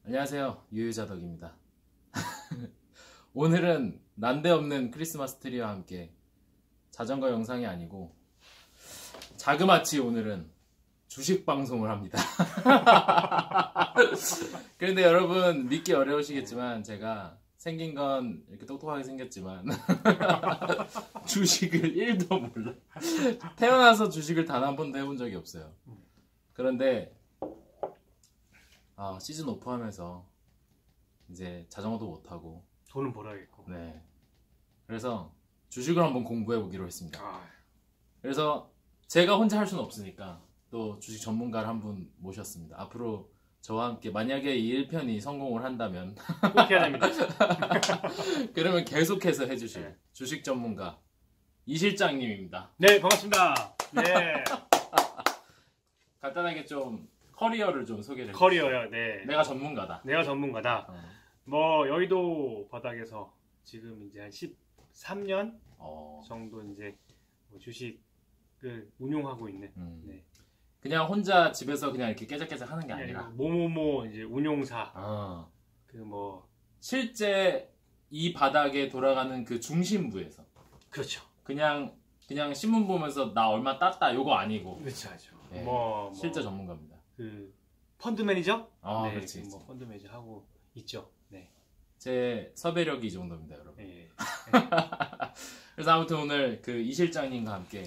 안녕하세요, 유유자덕입니다. 오늘은 난데없는 크리스마스 트리와 함께 자전거 영상이 아니고 자그마치 오늘은 주식 방송을 합니다. 그런데 여러분 믿기 어려우시겠지만 제가 생긴 건 이렇게 똑똑하게 생겼지만 주식을 1도 몰라. 태어나서 주식을 단 한 번도 해본 적이 없어요. 그런데 시즌 오프하면서 이제 자전거도 못 타고 돈은 벌어야겠고. 네. 그래서 주식을 한번 공부해 보기로 했습니다. 그래서 제가 혼자 할 수는 없으니까 또 주식 전문가를 한 분 모셨습니다. 앞으로 저와 함께 만약에 이 1편이 성공을 한다면 꼭 해야 됩니다. 그러면 계속해서 해주실 주식 전문가 이 실장님입니다. 네, 반갑습니다. 네. 간단하게 좀 커리어를 좀 소개를 해주세요. 커리어요. 네. 내가 전문가다. 내가 전문가다. 뭐 여의도 바닥에서 지금 이제 한 13년 정도 이제 주식을 운용하고 있는. 네. 그냥 혼자 집에서 그냥 이렇게 깨작깨작 하는 게 아니라 뭐뭐뭐 이제 운용사. 그 뭐 실제 이 바닥에 돌아가는 그 중심부에서. 그렇죠. 그냥 신문 보면서 나 얼마 땄다 요거 아니고. 그렇죠. 네. 뭐 실제 전문가입니다. 그 펀드 매니저? 네, 그렇지. 뭐 펀드 매니저 하고 있죠. 네. 제 섭외력이 이 정도입니다, 여러분. 네. 그래서 아무튼 오늘 그 이 실장님과 함께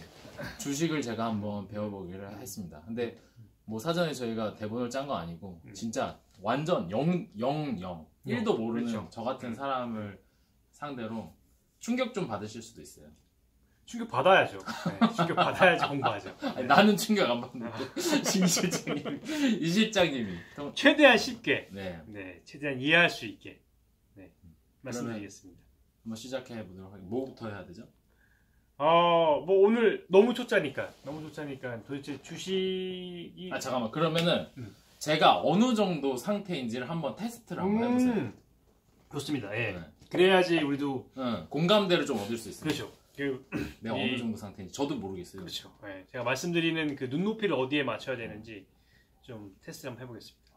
주식을 제가 한번 배워보기로 했습니다. 근데 뭐 사전에 저희가 대본을 짠 거 아니고 진짜 완전 1도 모르는 그렇죠. 저 같은 사람을 상대로 충격 좀 받으실 수도 있어요. 충격 받아야죠. 네, 충격 받아야지 공부하죠. 네. 아니, 나는 충격 안 받는데 이 실장님이 최대한 쉽게, 네, 최대한 이해할 수 있게 말씀드리겠습니다. 한번 시작해 보도록 하겠습니다. 뭐부터 해야 되죠? 뭐 오늘 너무 초짜니까 도대체 주식이 잠깐만, 그러면은 제가 어느 정도 상태인지를 한번 테스트를 한번 해보세요. 좋습니다. 예. 네. 그래야지 우리도 공감대를 좀 얻을 수 있어요. 그렇죠. 내가 어느 정도 상태인지 저도 모르겠어요. 그렇죠. 예. 제가 말씀드리는 그 눈높이를 어디에 맞춰야 되는지 좀 테스트 한번 해보겠습니다.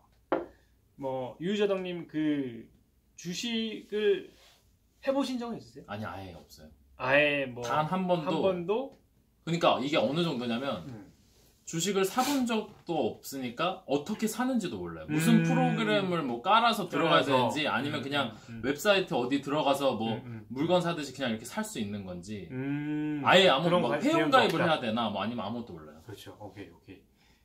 뭐 유유자덕님 그 주식을 해보신 적은 있으세요? 아니, 아예 없어요. 아예 뭐 단 한 번도. 그러니까 이게 어느 정도냐면 주식을 사본 적도 없으니까 어떻게 사는지도 몰라요. 무슨 프로그램을 뭐 깔아서 들어가야 되는지 아니면 그냥 웹사이트 어디 들어가서 뭐 물건 사듯이 그냥 이렇게 살 수 있는 건지 아예 아무것도 뭐 회원가입을 해야 되나 뭐 아니면 아무것도 몰라요. 그렇죠. 오케이.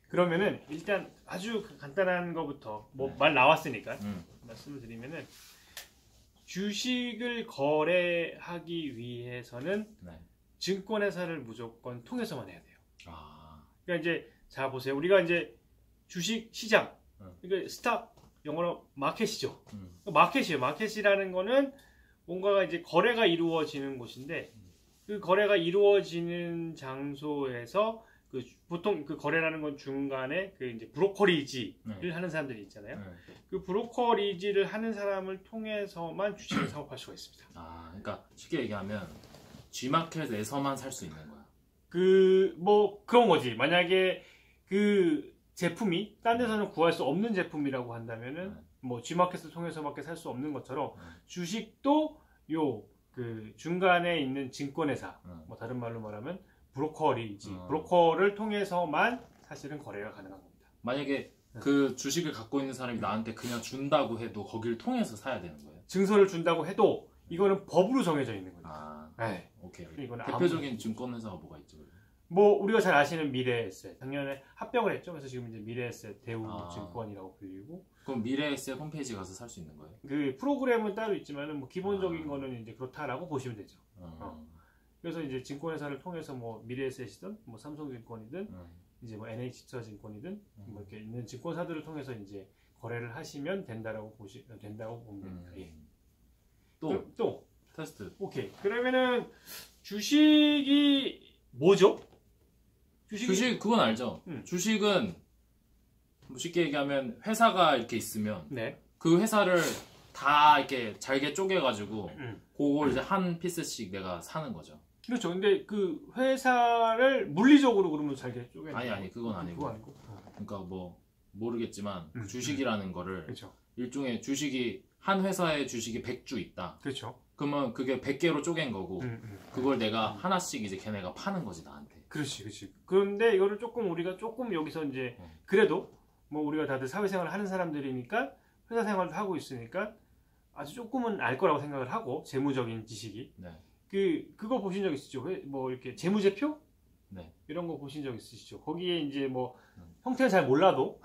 그러면은 일단 아주 간단한 거부터 뭐 말 나왔으니까 말씀을 드리면은 주식을 거래하기 위해서는 증권회사를 무조건 통해서만 해야 돼요. 그러니까 이제 자 보세요. 우리가 이제 주식 시장, 그러니까 스탑 영어로 마켓이죠. 마켓이에요. 마켓이라는 거는 뭔가가 이제 거래가 이루어지는 곳인데 그 거래가 이루어지는 장소에서 보통 그 거래라는 건 중간에 그 이제 브로커리지를 하는 사람들이 있잖아요. 그 브로커리지를 하는 사람을 통해서만 주식을 사업할 수가 있습니다. 그러니까 쉽게 얘기하면 G마켓에서만 살 수 있는 거야. 뭐 그런 거지. 만약에 그 제품이 딴 데서는 구할 수 없는 제품이라고 한다면은 뭐 G마켓을 통해서밖에 살 수 없는 것처럼 주식도 그 중간에 있는 증권회사, 뭐 다른 말로 말하면 브로커리지, 브로커를 통해서만 사실은 거래가 가능한 겁니다. 만약에 그 주식을 갖고 있는 사람이 나한테 그냥 준다고 해도 거기를 통해서 사야 되는 거예요? 증서를 준다고 해도 이거는 법으로 정해져 있는 거죠. 네. 오케이. 이거는 대표적인 증권회사가 뭐가 있죠? 뭐 우리가 잘 아시는 미래에셋, 작년에 합병을 했죠. 그래서 지금 이제 미래에셋 대우증권이라고 불리고. 그럼 미래에셋 홈페이지 가서 살 수 있는 거예요? 그 프로그램은 따로 있지만은 뭐 기본적인 거는 이제 그렇다라고 보시면 되죠. 그래서 이제 증권회사를 통해서 뭐 미래에셋이든 뭐 삼성증권이든 이제 뭐 NH투자증권이든 뭐 이렇게 있는 증권사들을 통해서 이제 거래를 하시면 된다고 보면 됩니다. 또 테스트. 오케이. 그러면은 주식이 뭐죠? 주식 그건 알죠. 주식은 뭐 쉽게 얘기하면 회사가 이렇게 있으면 그 회사를 다 이렇게 잘게 쪼개가지고 그걸 이제 한 피스씩 내가 사는 거죠. 그렇죠. 근데 그 회사를 물리적으로 그러면 잘게 쪼개. 아니 그건 아니고. 그거 아니고. 그러니까 뭐 모르겠지만 주식이라는 거를 그렇죠. 일종의 주식이 한 회사의 주식이 100주 있다. 그렇죠. 그러면 그게 100개로 쪼갠 거고 그걸 내가 하나씩 이제 걔네가 파는 거지 나한테. 그렇지. 그런데 이거를 우리가 조금 여기서 이제 그래도 뭐 우리가 다들 사회생활을 하는 사람들이니까 회사 생활도 하고 있으니까 아주 조금은 알 거라고 생각을 하고 재무적인 지식이. 네. 그거 보신 적 있으시죠? 뭐 이렇게 재무제표? 네. 이런 거 보신 적 있으시죠? 거기에 이제 뭐 형태를 잘 몰라도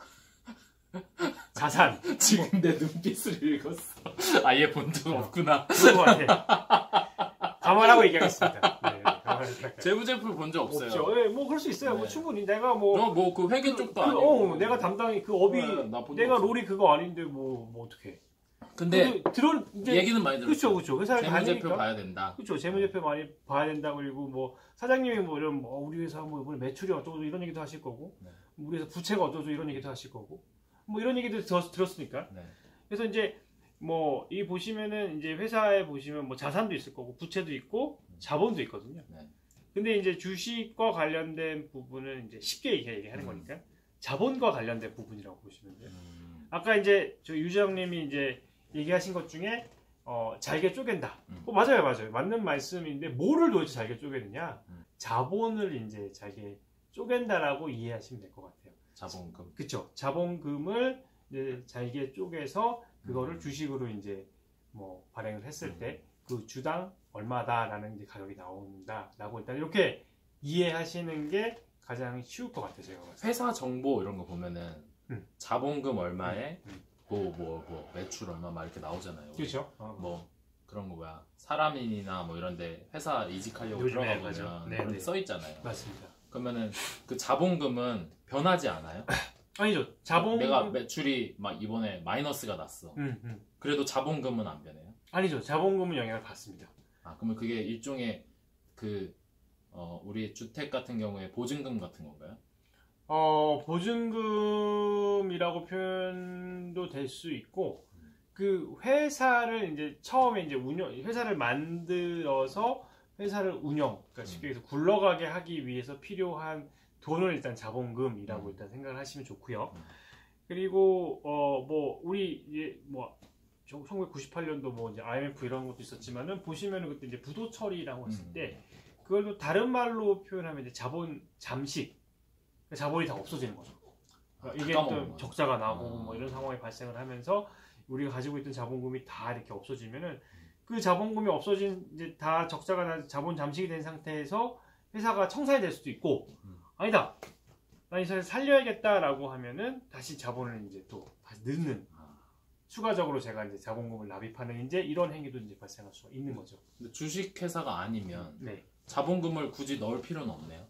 자산. 지금 내 눈빛을 읽었어. 아예 본 적 없구나. 그런 거 같아. 감안하고 얘기하겠습니다. 네, 재무제표 본 적 없어요. 없죠. 네, 뭐 그럴 수 있어요. 네. 뭐 충분히 내가 뭐 그 회계 쪽도 아니고. 내가 담당이 그 업이 내가 롤이 그거 아닌데 뭐 어떻게? 근데 이제 얘기는 많이 들었어요. 그렇죠. 회사를 재무제표 봐야 된다. 그렇죠. 재무제표 많이 봐야 된다. 그리고 뭐 사장님이 뭐 이런 우리 회사 뭐 이번에 매출이 어쩌고 이런 얘기도 하실 거고, 네. 우리 회사 부채가 어쩌고 이런 얘기도 하실 거고, 뭐 이런 얘기도 들었으니까. 네. 그래서 이제 뭐 이 보시면은 이제 회사에 보시면 뭐 자산도 있을 거고 부채도 있고 자본도 있거든요. 네. 근데 이제 주식과 관련된 부분은 이제 쉽게 얘기하는 거니까 자본과 관련된 부분이라고 보시면 돼요. 아까 이제 저 유재영님이 이제 얘기하신 것 중에 잘게 쪼갠다. 맞아요. 맞는 말씀인데 뭐를 도대체 잘게 쪼개느냐? 자본을 이제 잘게 쪼갠다라고 이해하시면 될 것 같아요. 자본금. 그렇죠. 자본금을 이제 잘게 쪼개서 그거를 주식으로 이제 뭐 발행을 했을 때 그 주당 얼마다라는 이제 가격이 나온다라고 일단 이렇게 이해하시는 게 가장 쉬울 것 같아요. 제가 봤을 때. 회사 정보 이런 거 보면은 자본금 얼마에 뭐 매출 얼마 막 이렇게 나오잖아요. 그렇죠. 뭐 그런 거 뭐야 사람인이나 뭐 이런데 회사 이직하려고 요즘에 들어가보면 네, 그런 네. 써 있잖아요. 맞습니다. 그러면은 그 자본금은 변하지 않아요? 아니죠. 자본금 내가 매출이 막 이번에 마이너스가 났어. 그래도 자본금은 안 변해요? 아니죠. 자본금은 영향을 받습니다. 아 그러면 그게 일종의 우리 주택 같은 경우에 보증금 같은 건가요? 보증금이라고 표현도 될 수 있고, 그 회사를 이제 처음에 이제 회사를 만들어서 회사를 그러니까 쉽게 해서 굴러가게 하기 위해서 필요한 돈을 일단 자본금이라고 일단 생각을 하시면 좋고요. 그리고, 뭐, 우리 이제 뭐, 1998년도 뭐 이제 IMF 이런 것도 있었지만은 보시면은 그때 이제 부도 처리라고 했을 때 그걸 또 다른 말로 표현하면 이제 자본 잠식. 자본이 다 없어지는 거죠. 그러니까 이게 또 적자가 나고 뭐 이런 상황이 발생을 하면서 우리가 가지고 있던 자본금이 다 이렇게 없어지면은 그 자본금이 없어진 이제 다 적자가 나 자본 잠식이 된 상태에서 회사가 청산이 될 수도 있고 아니다. 난 이 회사를 살려야겠다라고 하면은 다시 자본을 이제 또 다시 넣는 추가적으로 제가 이제 자본금을 납입하는 이제 이런 행위도 이제 발생할 수가 있는 거죠. 근데 주식 회사가 아니면 네. 자본금을 굳이 넣을 필요는 없네요.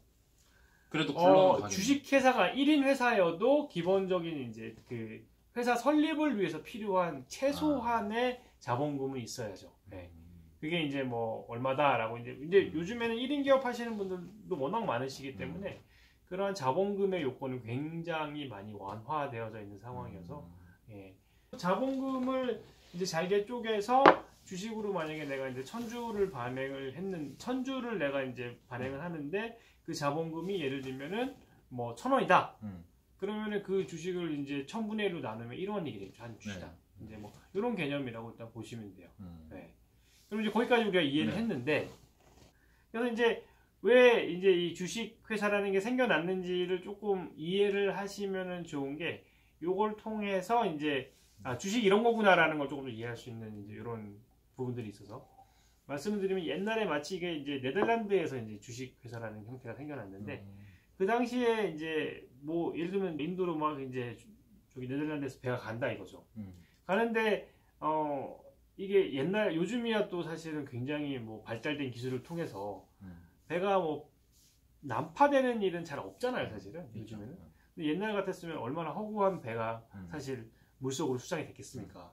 그래도 굴러가겠네. 주식회사가 1인 회사여도 기본적인 이제 그 회사 설립을 위해서 필요한 최소한의 자본금은 있어야죠. 네. 그게 이제 뭐 얼마다라고 이제 요즘에는 1인 기업 하시는 분들도 워낙 많으시기 때문에 그러한 자본금의 요건은 굉장히 많이 완화되어져 있는 상황이어서 예. 자본금을 이제 잘게 쪼개서 주식으로 만약에 내가 이제 1000주를 내가 이제 발행을 하는데 그 자본금이 예를 들면은 뭐 1000원이다. 그러면은 그 주식을 이제 1000분의 1로 나누면 1원이 되겠죠. 한 주식당. 네. 이제 뭐 이런 개념이라고 일단 보시면 돼요. 네. 그럼 이제 거기까지 우리가 이해를 했는데 그래서 이제 왜 이제 이 주식 회사라는 게 생겨났는지를 조금 이해를 하시면은 좋은 게 요걸 통해서 이제 주식 이런 거구나라는 걸 조금 더 이해할 수 있는 이제 이런 부분들이 있어서 말씀을 드리면 옛날에 마치 이게 이제 네덜란드에서 이제 주식 회사라는 형태가 생겨났는데 그 당시에 이제 뭐 예를 들면 인도로 막 이제 저기 네덜란드에서 배가 간다 이거죠. 가는데 이게 요즘이야 또 사실은 굉장히 뭐 발달된 기술을 통해서 배가 뭐 난파되는 일은 잘 없잖아요, 사실은 요즘에는. 근데 옛날 같았으면 얼마나 허구한 배가 사실 물속으로 수장이 됐겠습니까?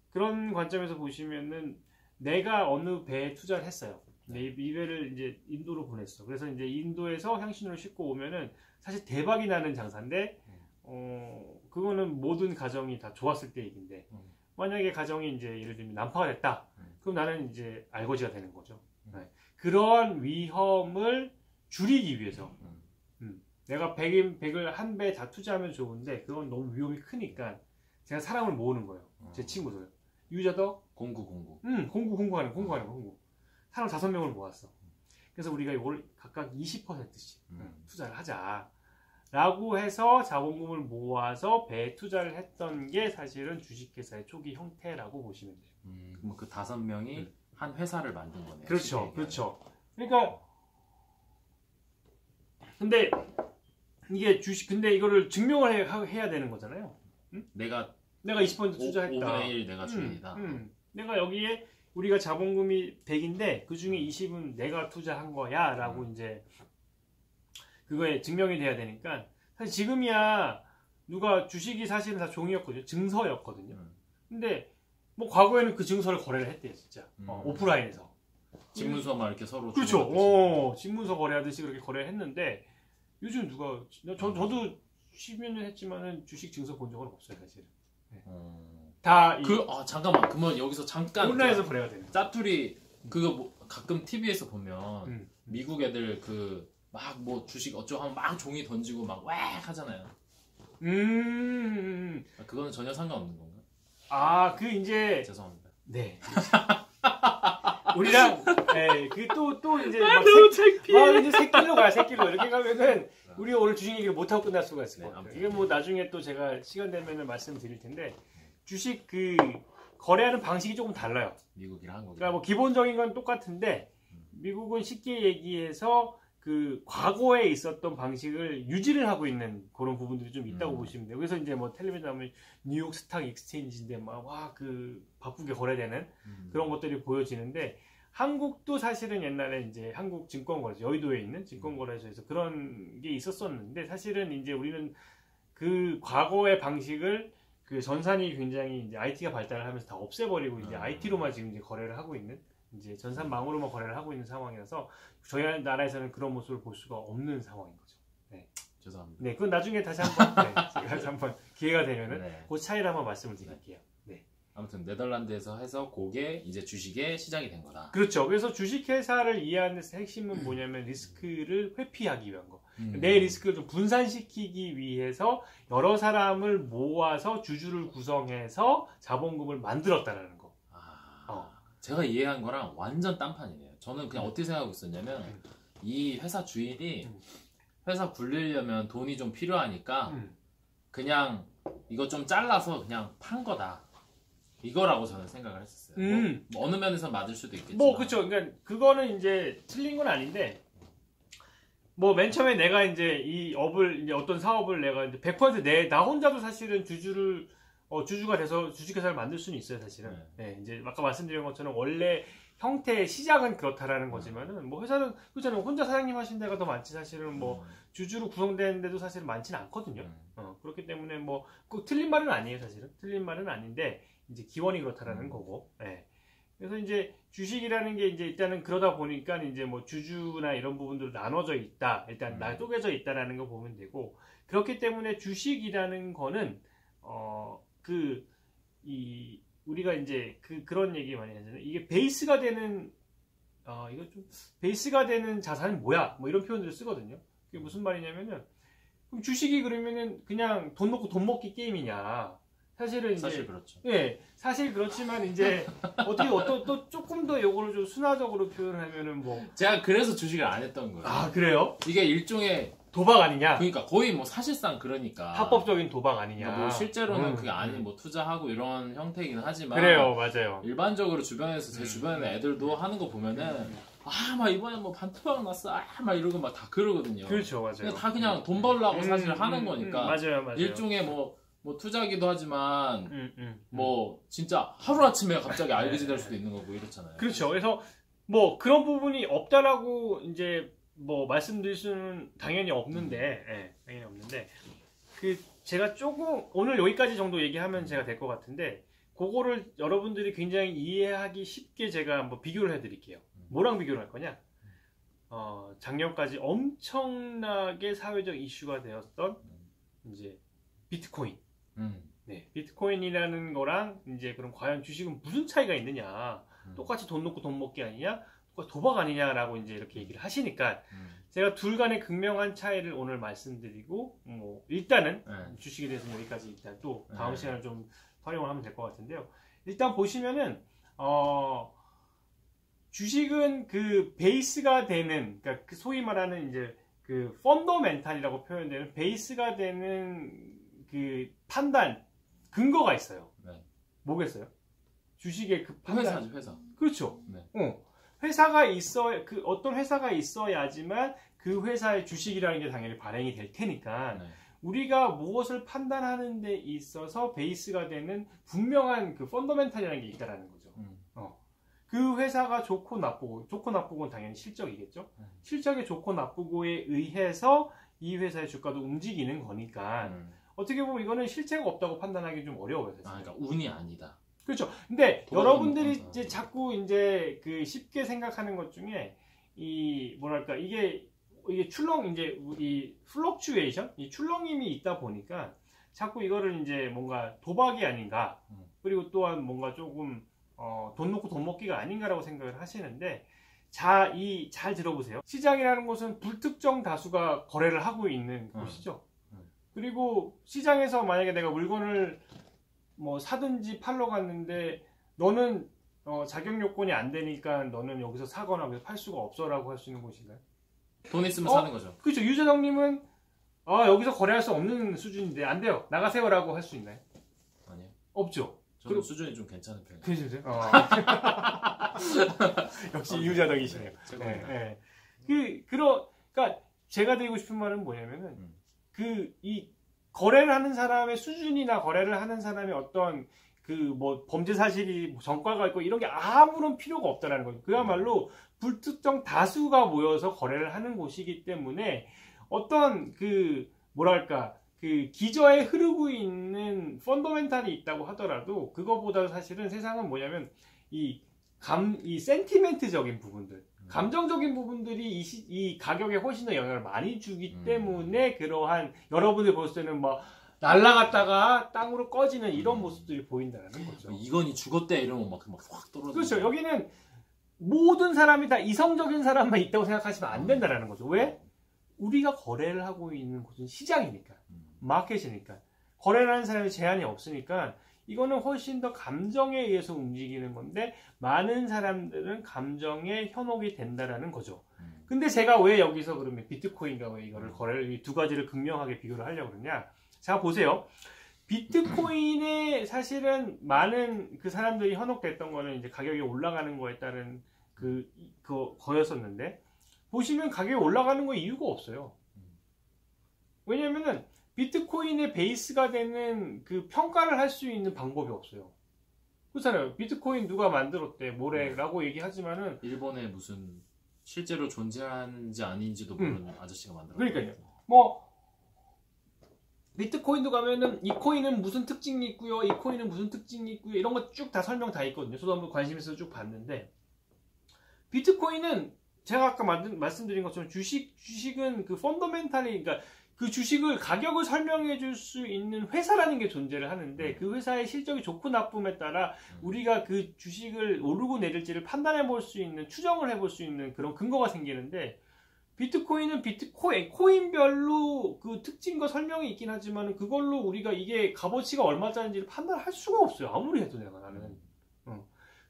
그런 관점에서 보시면은 내가 어느 배에 투자를 했어요. 근데 이 배를 이제 인도로 보냈어. 그래서 이제 인도에서 향신료를 싣고 오면은 사실 대박이 나는 장사인데, 그거는 모든 가정이 다 좋았을 때 얘기인데, 만약에 가정이 이제 예를 들면 난파가 됐다. 그럼 나는 이제 알거지가 되는 거죠. 네. 그러한 위험을 줄이기 위해서, 내가 100을 한 배 다 투자하면 좋은데 그건 너무 위험이 크니까 제가 사람을 모으는 거예요. 제 친구들. 유저도 공구. 공구하는 사람 5명을 모았어. 그래서 우리가 이걸 각각 20%씩 투자를 하자. 라고 해서 자본금을 모아서 배에 투자를 했던 게 사실은 주식회사의 초기 형태라고 보시면 돼요. 그럼 그 5명이 한 회사를 만든 거네요. 그렇죠. 그러니까 근데 이게 근데 이거를 증명을 해야 되는 거잖아요. 응? 내가 20% 투자했다. 5분의 1 내가 주인이다. 내가 여기에 우리가 자본금이 100인데 그 중에 20은 내가 투자한 거야 라고 이제 그거에 증명이 돼야 되니까 사실 지금이야 누가 주식이 사실은 다 종이였거든요. 증서였거든요. 근데 뭐 과거에는 그 증서를 거래를 했대요. 진짜 오프라인에서 집문서 막 이렇게 서로 그렇죠. 집문서 거래하듯이 그렇게 거래를 했는데 요즘 누가 저도 10몇 년 했지만은 주식 증서 본 적은 없어요. 사실은. 네. 잠깐만. 그러면 여기서 잠깐 온라인에서 거래가 되는. 짜투리 그거 뭐 가끔 TV에서 보면 미국 애들 그 막 뭐 주식 어쩌고 하면 막 종이 던지고 막 웽 하잖아요. 그거는 전혀 상관없는 건가? 그 이제 죄송합니다. 네. 우리랑 또 이제 이제 새끼로 이렇게 가면은 우리 오늘 주식 얘기를 못 하고 끝날 수가 있을 것 같아요. 이게 뭐 나중에 또 제가 시간 되면은 말씀드릴 텐데 주식 그 거래하는 방식이 조금 달라요. 미국이랑 한국이랑. 그러니까 뭐 기본적인 건 똑같은데 미국은 쉽게 얘기해서 그 과거에 있었던 방식을 유지를 하고 있는 그런 부분들이 좀 있다고 보시면 돼요. 그래서 이제 뭐 텔레비전 하면 뉴욕 스탁 익스체인지인데 막 그 바쁘게 거래되는 그런 것들이 보여지는데 한국도 사실은 옛날에 이제 한국 증권거래소 여의도에 있는 증권거래소에서 그런 게 있었었는데 사실은 이제 우리는 그 과거의 방식을 그 전산이 굉장히 이제 IT가 발달을 하면서 다 없애버리고 이제 IT로만 지금 이제 거래를 하고 있는 이제 전산망으로만 거래를 하고 있는 상황이라서 저희 나라에서는 그런 모습을 볼 수가 없는 상황인 거죠. 네. 죄송합니다. 네, 그건 나중에 다시 한번 제가 한번 기회가 되면은 그 차이를 한번 말씀을 드릴게요. 네. 아무튼 네덜란드에서 해서 그게 이제 주식의 시작이 된 거다. 그렇죠. 그래서 주식회사를 이해하는 데서 핵심은 뭐냐면 리스크를 회피하기 위한 거. 내 리스크를 좀 분산시키기 위해서 여러 사람을 모아서 주주를 구성해서 자본금을 만들었다라는 거. 제가 이해한 거랑 완전 딴판이네요. 저는 그냥 어떻게 생각하고 있었냐면 이 회사 주인이 회사 굴리려면 돈이 좀 필요하니까 그냥 이거 좀 잘라서 그냥 판 거다. 이거라고 저는 생각을 했었어요. 뭐 어느 면에서 맞을 수도 있겠지만. 뭐 그렇죠. 그러니까 그거는 이제 틀린 건 아닌데 뭐 맨 처음에 내가 이제 이 업을 이제 어떤 사업을 내가 이제 100% 나 혼자도 사실은 주주가 돼서 주식회사를 만들 수는 있어요, 사실은. 네, 이제 아까 말씀드린 것처럼 원래 형태의 시작은 그렇다라는 거지만은 뭐 회사는 그렇잖아요. 혼자 사장님 하신 데가 더 많지 사실은 뭐 주주로 구성된 데도 사실 많지는 않거든요. 그렇기 때문에 뭐 꼭 틀린 말은 아니에요, 사실은. 틀린 말은 아닌데 이제 기원이 그렇다라는 거고. 네. 그래서 이제 주식이라는 게 이제 일단은 그러다 보니까 이제 뭐 주주나 이런 부분들로 나눠져 있다. 일단 쪼개져 있다라는 거 보면 되고 그렇기 때문에 주식이라는 거는 우리가 이제 그런 얘기 많이 하잖아요. 이게 베이스가 되는 베이스가 되는 자산은 뭐야? 뭐 이런 표현들을 쓰거든요. 그게 무슨 말이냐면은 그럼 주식이 그러면은 그냥 돈 놓고 돈 먹기 게임이냐? 사실 그렇죠. 예, 사실 그렇지만 이제 또 조금 더 이거를 좀 순화적으로 표현하면은 뭐 제가 그래서 주식을 안 했던 거예요. 아 그래요? 이게 일종의 도박 아니냐? 그러니까 거의 뭐 사실상 그러니까 합법적인 도박 아니냐? 그러니까 뭐 실제로는 그게 아닌 뭐 투자하고 이런 형태이긴 하지만 그래요, 맞아요. 일반적으로 주변에서 제 주변에 애들도 하는 거 보면은 막 이번에 뭐 반토막 났어, 막 이러고 막 다 그러거든요. 그렇죠, 맞아요. 다 그냥 돈 벌려고 사실 하는 거니까 맞아요. 일종의 뭐 투자기도 하지만 뭐 진짜 하루아침에 갑자기 알게 될 수도 있는 거고 이렇잖아요. 그렇죠. 그래서 뭐 그런 부분이 없다라고 이제 뭐 말씀드릴 수는 당연히 없는데 당연히 없는데 제가 조금 오늘 여기까지 정도 얘기하면 제가 될 것 같은데 그거를 여러분들이 굉장히 이해하기 쉽게 제가 한번 비교를 해드릴게요. 뭐랑 비교를 할 거냐? 작년까지 엄청나게 사회적 이슈가 되었던 이제 비트코인. 네, 비트코인이라는 거랑 이제 그럼 과연 주식은 무슨 차이가 있느냐? 똑같이 돈 놓고 돈 먹기 아니냐? 도박 아니냐라고 이제 이렇게 얘기를 하시니까 제가 둘 간의 극명한 차이를 오늘 말씀드리고 뭐 일단은 주식에 대해서는 여기까지 일단 또 다음 시간에 좀 활용을 하면 될 것 같은데요. 일단 보시면은 주식은 그 베이스가 되는, 그러니까 그 소위 말하는 이제 그 펀더멘탈이라고 표현되는 베이스가 되는 그 판단 근거가 있어요. 네. 뭐겠어요? 주식의 그 판단. 회사죠, 회사. 그렇죠. 네. 회사가 있어, 그 어떤 회사가 있어야지만 그 회사의 주식이라는 게 당연히 발행이 될 테니까. 네. 우리가 무엇을 판단하는 데 있어서 베이스가 되는 분명한 그 펀더멘탈이라는 게 있다라는 거죠. 그 회사가 좋고 나쁘고는 당연히 실적이겠죠. 실적이 좋고 나쁘고에 의해서 이 회사의 주가도 움직이는 거니까 어떻게 보면 이거는 실체가 없다고 판단하기 좀 어려워요. 사실. 그러니까 운이 아니다. 그렇죠. 근데 여러분들이 이제 자꾸 이제 그 쉽게 생각하는 것 중에 이 뭐랄까 이게 출렁 이제 이 플럭추에이션, 이 출렁임이 있다 보니까 자꾸 이거를 이제 뭔가 도박이 아닌가, 그리고 또한 뭔가 조금 돈 놓고 돈 먹기가 아닌가라고 생각을 하시는데, 잘 들어보세요. 시장이라는 것은 불특정 다수가 거래를 하고 있는 곳이죠. 그리고 시장에서 만약에 내가 물건을 뭐 사든지 팔러 갔는데 너는 자격 요건이 안 되니까 너는 여기서 사거나 여기서 팔 수가 없어라고 할 수 있는 곳인가요? 돈 있으면 사는 거죠. 그렇죠. 유재덕님은 여기서 거래할 수 없는 수준인데 안 돼요, 나가세요라고 할 수 있나요? 아니요. 없죠. 저는 수준이 좀 괜찮은 편이에요. 그죠? 역시 유재덕이시네요. 네. 그러니까 제가 드리고 싶은 말은 뭐냐면은 이 거래를 하는 사람의 수준이나 거래를 하는 사람의 어떤 그 뭐 범죄 사실이 전과가 있고 이런 게 아무런 필요가 없다라는 거죠. 그야말로 불특정 다수가 모여서 거래를 하는 곳이기 때문에 어떤 그 뭐랄까 그 기저에 흐르고 있는 펀더멘탈이 있다고 하더라도 그거보다 사실은 세상은 뭐냐면 이 센티멘트적인 부분들, 감정적인 부분들이 이 가격에 훨씬 더 영향을 많이 주기 때문에 그러한 여러분들 봤을 때는 막 날아갔다가 땅으로 꺼지는 이런 모습들이 보인다는 거죠. 이건이 죽었대 이러면 막 확 떨어지는. 그렇죠. 여기는 모든 사람이 다 이성적인 사람만 있다고 생각하시면 안 된다는 거죠. 왜? 우리가 거래를 하고 있는 곳은 시장이니까, 마켓이니까, 거래를 하는 사람이 제한이 없으니까 이거는 훨씬 더 감정에 의해서 움직이는 건데 많은 사람들은 감정에 현혹이 된다라는 거죠. 근데 제가 왜 여기서 그러면 비트코인과 왜 이거를 거래를 이 두 가지를 극명하게 비교를 하려고 그러냐? 자, 보세요. 비트코인에 사실은 많은 그 사람들이 현혹됐던 거는 이제 가격이 올라가는 거에 따른 거였었는데, 보시면 가격이 올라가는 거 이유가 없어요. 왜냐면은 비트코인의 베이스가 되는 그 평가를 할 수 있는 방법이 없어요. 그렇잖아요. 비트코인 누가 만들었대, 뭐래라고 얘기하지만은 일본에 무슨 실제로 존재하는지 아닌지도 모르는 아저씨가 만들었어요. 그러니까요. 뭐 비트코인도 가면은 이 코인은 무슨 특징이 있고요, 이 코인은 무슨 특징이 있고요, 이런 거 쭉 다 설명 다 있거든요. 저도 한번 관심 있어서 쭉 봤는데, 비트코인은 제가 아까 말씀드린 것처럼 주식은 그 펀더멘탈이, 그러니까 그 주식을 가격을 설명해 줄 수 있는 회사라는 게 존재를 하는데, 그 회사의 실적이 좋고 나쁨에 따라 우리가 그 주식을 오르고 내릴지를 판단해 볼 수 있는, 추정을 해 볼 수 있는 그런 근거가 생기는데, 비트코인은 코인별로 그 특징과 설명이 있긴 하지만 그걸로 우리가 이게 값어치가 얼마짜리인지를 판단할 수가 없어요. 아무리 해도 나는.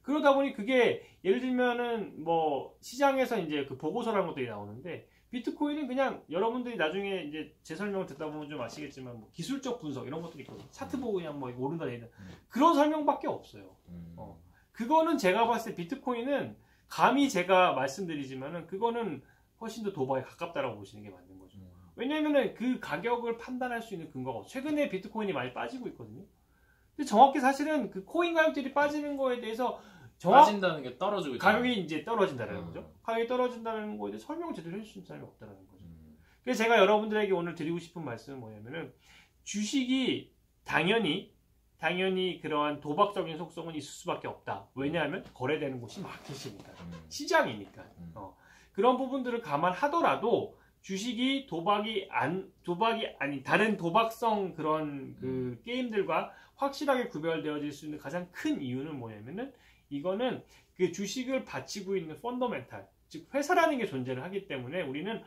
그러다 보니 그게 예를 들면은 뭐 시장에서 이제 그 보고서라는 것들이 나오는데, 비트코인은 그냥 여러분들이 나중에 이제 제 설명을 듣다 보면 좀 아시겠지만 뭐 기술적 분석 이런 것들이 있거든요. 차트 보고 그냥 뭐 오른다 내린다 그런 설명밖에 없어요. 그거는 제가 봤을 때 비트코인은 감히 제가 말씀드리지만은 그거는 훨씬 더 도박에 가깝다라고 보시는 게 맞는 거죠. 왜냐면은 그 가격을 판단할 수 있는 근거가 없어요. 최근에 비트코인이 많이 빠지고 있거든요. 근데 정확히 사실은 그 코인 가격들이 빠지는 거에 대해서 빠진다는 게 떨어지고 있잖아요. 가격이 이제 떨어진다는 거죠. 가격이 떨어진다는 거에 대해 설명을 제대로 해줄 수 있는 사람이 없다는 거죠. 그래서 제가 여러분들에게 오늘 드리고 싶은 말씀은 뭐냐면은, 주식이 당연히 그러한 도박적인 속성은 있을 수밖에 없다. 왜냐하면 거래되는 곳이 마켓이니까, 시장이니까. 그런 부분들을 감안하더라도 주식이 도박이 아닌 다른 도박성 그런 그 게임들과 확실하게 구별되어질 수 있는 가장 큰 이유는 뭐냐면은, 이거는 그 주식을 바치고 있는 펀더멘탈, 즉 회사라는 게 존재를 하기 때문에 우리는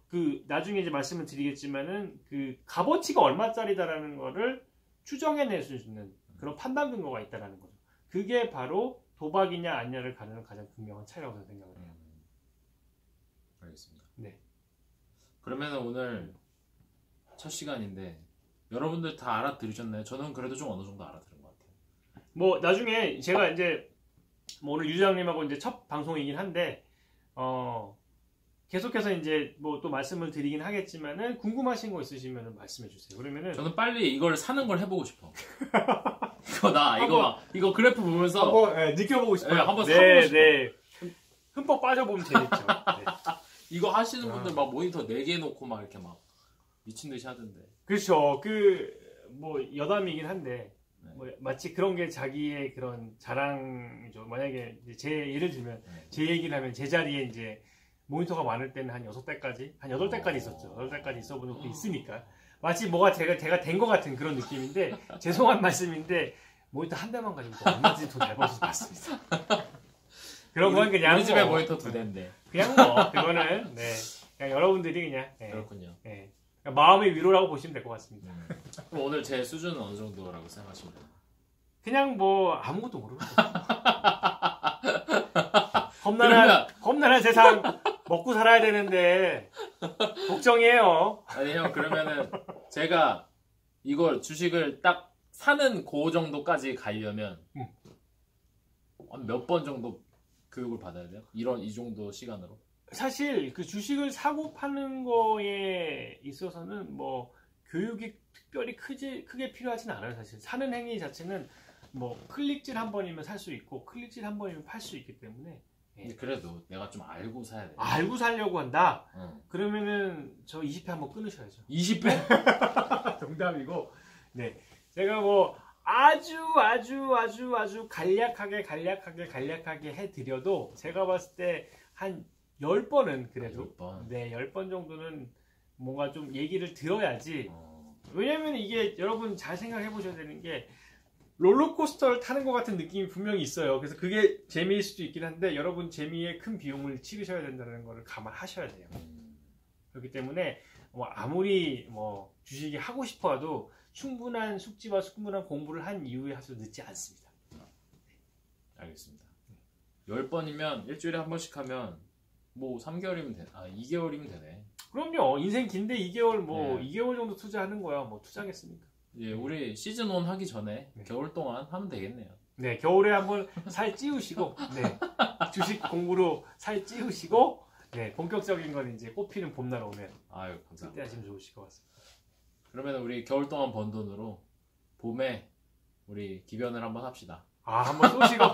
그 나중에 이제 말씀을 드리겠지만은 그 값어치가 얼마짜리다라는 거를 추정해낼 수 있는 그런 판단 근거가 있다라는 거죠. 그게 바로 도박이냐 아니냐를 가르는 가장 분명한 차이라고 저는 생각을 해요. 알겠습니다. 네. 그러면 오늘 첫 시간인데 여러분들 다 알아들으셨나요? 저는 그래도 좀 어느 정도 알아들은 것 같아요. 뭐 나중에 제가 이제 뭐 오늘 유장님하고 이제 첫 방송이긴 한데 계속해서 이제 뭐 또 말씀을 드리긴 하겠지만은 궁금하신 거 있으시면 말씀해 주세요. 그러면은 저는 빨리 이걸 사는 걸 해보고 싶어. 이거 그래프 보면서 한번 느껴보고 싶어요. 네, 한번 사보고 싶어. 네. 흠뻑 빠져보면 재밌죠. 네. 이거 하시는 분들 막 모니터 4개 놓고 막 이렇게 막 미친 듯이 하던데. 그렇죠. 뭐 여담이긴 한데 뭐 마치 그런 게 자기의 그런 자랑이죠. 만약에 이제 제 예를 들면 제 얘기를 하면 제 자리에 이제 모니터가 많을 때는 한 6대까지, 한 8대까지 있었죠. 8대까지 있어본 적도 있으니까. 마치 뭐가 제가 된 것 같은 그런 느낌인데, 죄송한 말씀인데, 모니터 한 대만 가지고 얼마든지 돈 잘 벌 수 있습니다. 그런 건 그냥. 우리 집에 모니터 2대인데. 그냥 뭐, 그거는, 네. 그냥 여러분들이 그냥. 네. 그렇군요. 네. 마음의 위로라고 보시면 될 것 같습니다. 그럼 오늘 제 수준은 어느 정도라고 생각하시면 돼요? 그냥 뭐, 아무것도 모르는 거죠. 험난한 세상 먹고 살아야 되는데 걱정이에요. 아니 형 그러면은 제가 이걸 주식을 딱 사는 그 정도까지 가려면 한 몇 번 정도 교육을 받아야 돼요? 이 정도 시간으로? 사실 그 주식을 사고 파는 거에 있어서는 뭐 교육이 특별히 크게 필요하진 않아요. 사실 사는 행위 자체는 뭐 클릭질 한 번이면 살 수 있고 클릭질 한 번이면 팔 수 있기 때문에. 근데 그래도 내가 좀 알고 사야 돼. 알고 살려고 한다? 그러면은 저 20회 한번 끊으셔야죠. 20회? 농담이고. 네. 제가 뭐 아주 간략하게 해드려도 제가 봤을 때 한 10번은 그래도 10번. 네, 10번 정도는 뭔가 좀 얘기를 들어야지. 왜냐면 이게 여러분 잘 생각해 보셔야 되는 게 롤러코스터를 타는 것 같은 느낌이 분명히 있어요. 그래서 그게 재미일 수도 있긴 한데 여러분 재미에 큰 비용을 치르셔야 된다는 걸 감안하셔야 돼요. 그렇기 때문에 뭐 아무리 뭐 주식이 하고 싶어도 충분한 숙지와 충분한 공부를 한 이후에 하셔도 늦지 않습니다. 알겠습니다. 10번이면 일주일에 한 번씩 하면 뭐 3개월이면 되네. 2개월이면 되네. 그럼요. 인생 긴데 2개월 뭐 2개월 정도 투자하는 거야. 뭐 투자겠습니까? 예, 우리 시즌 1 하기 전에 겨울 동안 하면 되겠네요. 네, 겨울에 한번 살 찌우시고, 네, 주식 공부로 살 찌우시고, 네, 본격적인 건 이제 꽃피는 봄날 오면, 아유, 감사합니다. 그때 하시면 좋으실 것 같습니다. 그러면 우리 겨울 동안 번 돈으로 봄에 우리 기변을 한번 합시다. 한번 쏘시고.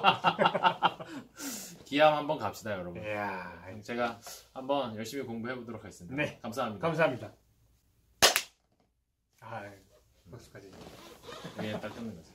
기암 한번 갑시다, 여러분. 이야, 제가 한번 열심히 공부해 보도록 하겠습니다. 네, 감사합니다. 감사합니다. 박수까지. 예, 딱 끊는 거죠.